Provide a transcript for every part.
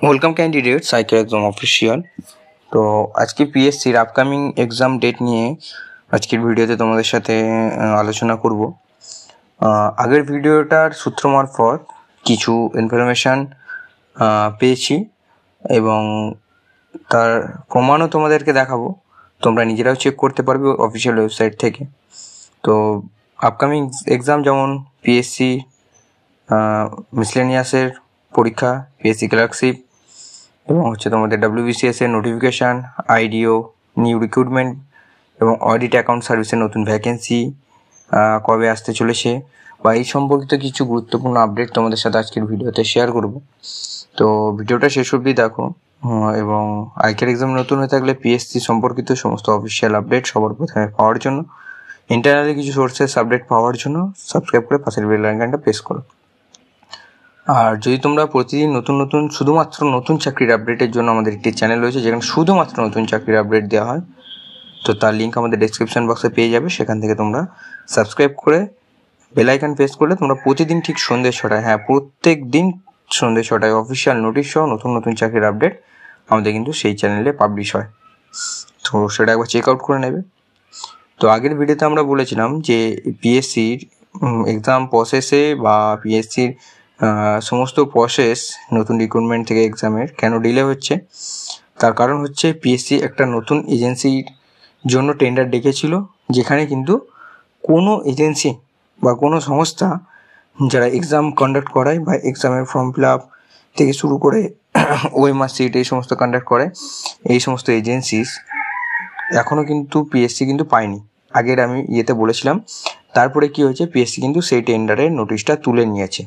Welcome candidate cycle exam official. তো আজকে পিএসসির upcoming exam date নিয়ে আজকের ভিডিওতে তোমাদের সাথে আলোচনা করব। আগের ভিডিওটার সূত্র মারফত কিছু ইনফরমেশান পেয়েছি এবং তার প্রমাণও তোমাদেরকে দেখাবো, তোমরা নিজেরাও চেক করতে পারবে অফিসিয়াল ওয়েবসাইট থেকে। তো আপকামিং এক্সাম যেমন পিএসসি মিসলেনিয়াসের পরীক্ষা, পিএসসি ক্লার্কশিপ এবং তোমাদের WBCS এর নোটিফিকেশান, আইডিও, নিউ রিক্রুটমেন্ট এবং অডিট অ্যাকাউন্ট সার্ভিসের নতুন ভ্যাকেন্সি কবে আসতে চলেছে বা এই সম্পর্কিত কিছু গুরুত্বপূর্ণ আপডেট তোমাদের সাথে আজকের ভিডিওতে শেয়ার করব। তো ভিডিওটা শেষ অবধি দেখো এবং আইকের এক্সাম নতুন হয়ে থাকলে পিএসসি সম্পর্কিত সমস্ত অফিসিয়াল আপডেট সবার প্রথমে পাওয়ার জন্য, ইন্টারনালি কিছু সোর্সেস আপডেট পাওয়ার জন্য সাবস্ক্রাইব করে পাশের বেল আইকনটা প্রেস করো। আর যদি তোমরা প্রতিদিন নতুন শুধুমাত্র নতুন চাকরির আপডেটের জন্য আমাদের একটি চ্যানেল রয়েছে যেখানে শুধুমাত্র নতুন চাকরির আপডেট দেওয়া হয়, তো তার লিঙ্ক আমাদের ডেসক্রিপশন বক্সে পেয়ে যাবে। সেখান থেকে তোমরা সাবস্ক্রাইব করে বেল আইকন প্রেস করলে তোমরা প্রতিদিন ঠিক সন্ধ্যে 6টায়, প্রত্যেক দিন সন্ধ্যে 6টায় অফিসিয়াল নোটিশ সহ নতুন চাকরির আপডেট আমাদের কিন্তু সেই চ্যানেলে পাবলিশ হয়। তো সেটা একবার চেক আউট করে নেবে। তো আগের ভিডিওতে আমরা বলেছিলাম যে পিএসসির এক্সাম প্রসেসে বা পিএসসির সমস্ত প্রসেস নতুন রিক্রুটমেন্ট থেকে এক্সামের কেন ডিলে হচ্ছে, তার কারণ হচ্ছে পিএসসি একটা নতুন এজেন্সির জন্য টেন্ডার ডেকেছিল, যেখানে কিন্তু কোনো এজেন্সি বা কোনো সংস্থা যারা এক্সাম কন্ডাক্ট করায় বা এক্সামের ফর্ম ফিল আপ থেকে শুরু করে ওএমআর সিট এই সমস্ত কন্ডাক্ট করে, এই সমস্ত এজেন্সিস এখনও কিন্তু পিএসসি কিন্তু পায়নি। আগের আমি বলেছিলাম। তারপরে কি হয়েছে, পিএসসি কিন্তু সেই টেন্ডারের নোটিশটা তুলে নিয়েছে।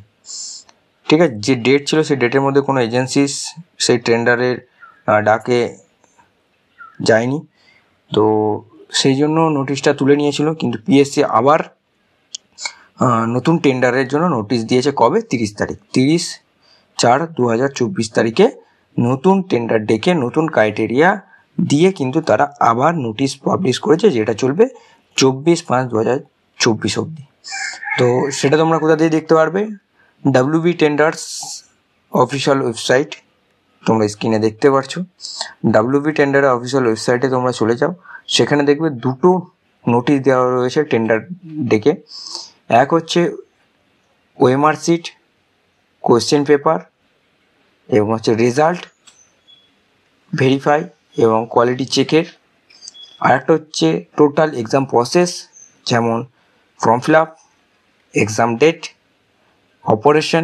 ঠিক আছে, যে ডেট ছিল সেই ডেটের মধ্যে কোনো এজেন্সিস সেই টেন্ডারের ডাকে যায়নি, তো সেই জন্য নোটিশটা তুলে নিয়েছিল। কিন্তু পিএসসি আবার নতুন টেন্ডারের জন্য নোটিশ দিয়েছে কবে, 30 তারিখ, 30/4/2024 তারিখে নতুন টেন্ডার ডেকে নতুন ক্রাইটেরিয়া দিয়ে কিন্তু তারা আবার নোটিশ পাবলিশ করেছে, যেটা চলবে 24/5/2024 অবধি। তো সেটা তোমরা কোথা দিয়ে দেখতে পারবে, WB টেন্ডার্স অফিসিয়াল ওয়েবসাইট তোমরা স্ক্রিনে দেখতে পারছো। WB টেন্ডারের অফিসিয়াল ওয়েবসাইটে তোমরা চলে যাও, সেখানে দেখবে দুটো নোটিশ দেওয়া রয়েছে টেন্ডার ডেকে। এক হচ্ছে ওএমআর সিট, কোয়েশ্চেন পেপার এবং হচ্ছে রেজাল্ট ভেরিফাই এবং কোয়ালিটি চেকের। আর একটা হচ্ছে টোটাল এক্সাম প্রসেস, যেমন form fill up, exam date, operation,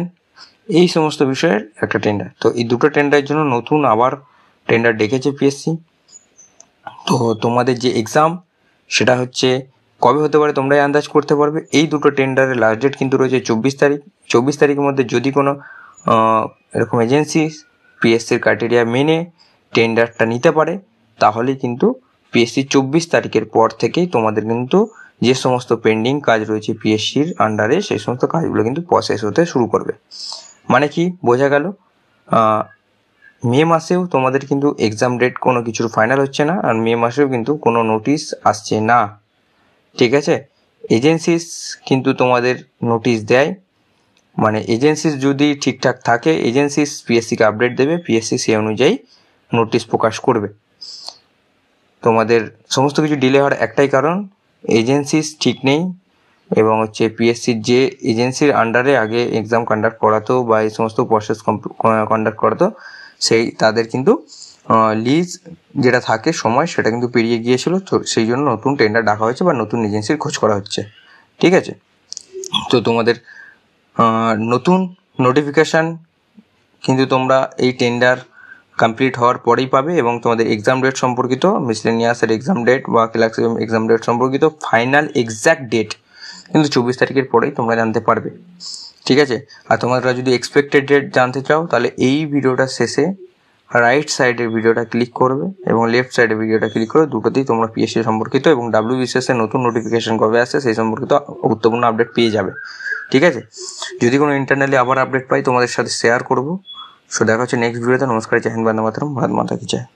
এই সমস্ত বিষয়ের একটা টেন্ডার। তো এই দুটো টেন্ডারের জন্য নতুন আবার টেন্ডার ডেকেছে পিএসসি। তো তোমাদের যে এক্সাম সেটা হচ্ছে কবে হতে পারে তোমরাই আন্দাজ করতে পারবে। এই দুটো টেন্ডারের লাস্ট ডেট কিন্তু রয়েছে 24 তারিখ। 24 তারিখের মধ্যে যদি কোনো এরকম এজেন্সি পিএসসির ক্রাইটেরিয়া মেনে টেন্ডারটা নিতে পারে, তাহলে কিন্তু পিএসসি 24 তারিখের পর থেকেই তোমাদের কিন্তু যে সমস্ত পেন্ডিং কাজ রয়েছে পিএসসির আন্ডারে, সেই সমস্ত কাজগুলো কিন্তু প্রসেস হতে শুরু করবে। মানে কি বোঝা গেল, মে মাসেও তোমাদের কিন্তু এক্সাম ডেট কোনো কিছুর ফাইনাল হচ্ছে না, আর মে মাসেও কিন্তু কোনো নোটিশ আসছে না। ঠিক আছে, এজেন্সিস কিন্তু তোমাদের নোটিশ দেয়, মানে এজেন্সিস যদি ঠিকঠাক থাকে এজেন্সিস পিএসসিকে আপডেট দেবে, পিএসসি সেই অনুযায়ী নোটিশ প্রকাশ করবে। তোমাদের সমস্ত কিছু ডিলে হওয়ার একটাই কারণ, এজেন্সিস ঠিক নেই এবং হচ্ছে পিএসসির যে এজেন্সির আন্ডারে আগে এক্সাম কন্ডাক্ট করাতো বা এই সমস্ত প্রসেস কন্ডাক্ট করাতো, সেই তাদের কিন্তু লিজ যেটা থাকে সময় সেটা কিন্তু পেরিয়ে গিয়েছিল। তো সেই জন্য নতুন টেন্ডার ডাকা হয়েছে বা নতুন এজেন্সির খোঁজ করা হচ্ছে। ঠিক আছে, তো তোমাদের নতুন নোটিফিকেশান কিন্তু তোমরা এই টেন্ডার কমপ্লিট হওয়ার পরেই পাবে এবং তোমাদের এক্সাম ডেট সম্পর্কিত, মিসলেনিয়াসের এক্সাম ডেট বা ক্লার্কশিপ এক্সাম ডেট সম্পর্কিত ফাইনাল এক্স্যাক্ট ডেট কিন্তু 24 তারিখের পরেই তোমরা জানতে পারবে। ঠিক আছে, আর তোমরা যদি এক্সপেক্টেড ডেট জানতে চাও তাহলে এই ভিডিওটার শেষে রাইট সাইডের ভিডিওটা ক্লিক করবে এবং লেফট সাইডের ভিডিওটা ক্লিক করে দুটোতেই তোমরা পিএসসি সম্পর্কিত এবং WBCS এর নতুন নোটিফিকেশন কবে আসছে সেই সম্পর্কিত গুরুত্বপূর্ণ আপডেট পেয়ে যাবে। ঠিক আছে, যদি কোনো ইন্টারনালি আবার আপডেট পাই তোমাদের সাথে শেয়ার করবো। সো দেখা হচ্ছে নেক্সট ভিডিওতে। নমস্কার, জয় হিন্দ, বন্দে মাতরম, ভারত মাতা কি জয়।